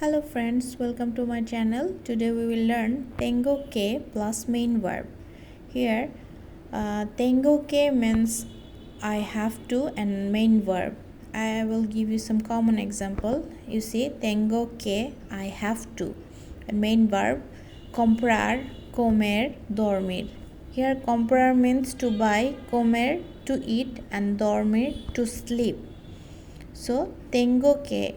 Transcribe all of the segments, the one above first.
Hello friends, welcome to my channel. Today we will learn Tengo que plus main verb. Here, Tengo que means I have to and main verb. I will give you some common example. You see, Tengo que, I have to. And main verb, comprar, comer, dormir. Here, comprar means to buy, comer, to eat, and dormir, to sleep. So, tengo que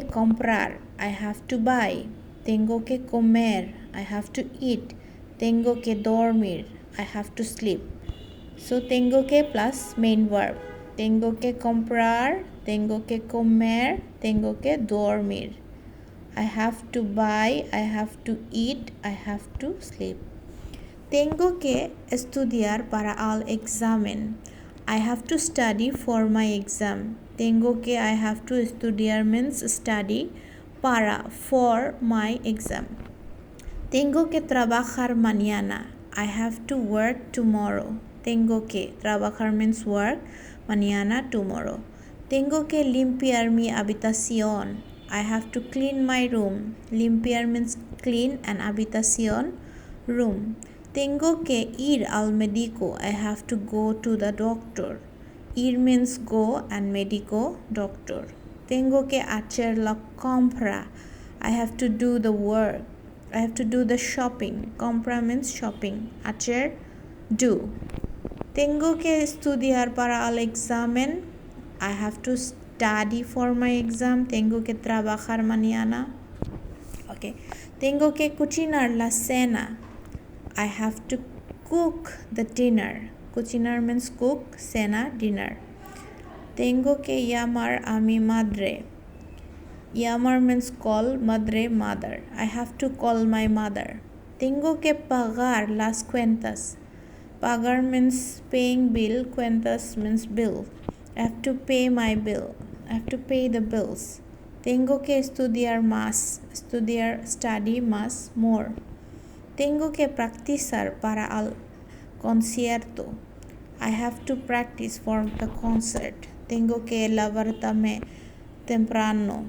comprar, I have to buy. Tengo que comer, I have to eat. Tengo que dormir, I have to sleep. So, tengo que plus main verb. Tengo que comprar, tengo que comer, tengo que dormir. I have to buy, I have to eat, I have to sleep. Tengo que estudiar para el examen. I have to study for my exam. Tengo que, I have to estudiar means study para, for my exam. Tengo que trabajar mañana. I have to work tomorrow. Tengo que, trabajar means work, mañana, tomorrow. Tengo que limpiar mi habitación. I have to clean my room. Limpiar means clean and habitación, room. Tengo que ir al médico. I have to go to the doctor. Ir means go and médico, doctor. Tengo que hacer la compra. I have to do the work. I have to do the shopping. Compra means shopping. Hacer, do. Tengo que estudiar para el examen. I have to study for my exam. Tengo que trabajar mañana. Okay. Tengo que cocinar la cena. I have to cook the dinner. Cocinar means cook, cena, dinner. Tengo que llamar a mi madre. Llamar means call, madre, mother. I have to call my mother. Tengo que pagar las cuentas. Pagar means paying bill, cuentas means bill. I have to pay my bill. I have to pay the bills. Tengo que estudiar más. Estudiar, study más, more. Tengo que practicar para el concierto. I have to practice for the concert. Tengo que levantarme temprano.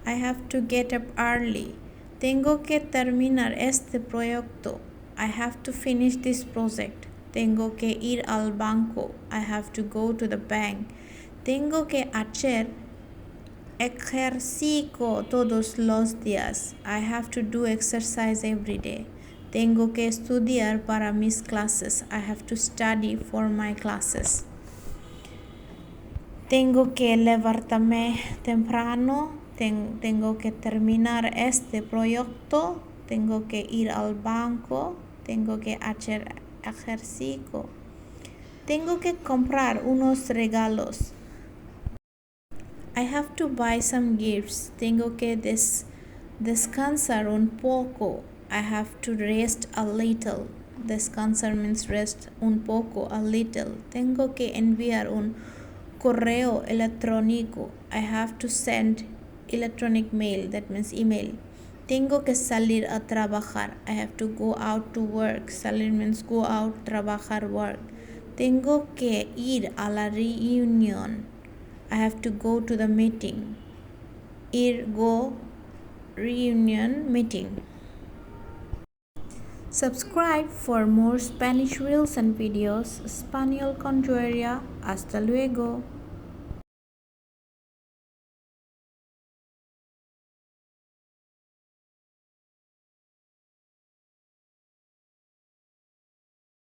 I have to get up early. Tengo que terminar este proyecto. I have to finish this project. Tengo que ir al banco. I have to go to the bank. Tengo que hacer ejercicio todos los días. I have to do exercise every day. Tengo que estudiar para mis clases. I have to study for my classes. Tengo que levantarme temprano. Tengo que terminar este proyecto. Tengo que ir al banco. Tengo que hacer ejercicio. Tengo que comprar unos regalos. I have to buy some gifts. Tengo que descansar un poco. I have to rest a little. Descansar means rest un poco, a little. Tengo que enviar un correo electrónico. I have to send electronic mail, that means email. Tengo que salir a trabajar. I have to go out to work. Salir means go out, trabajar, work. Tengo que ir a la reunión. I have to go to the meeting. Ir, go, reunion, meeting. Subscribe for more Spanish reels and videos. Español con Juairia. Hasta luego.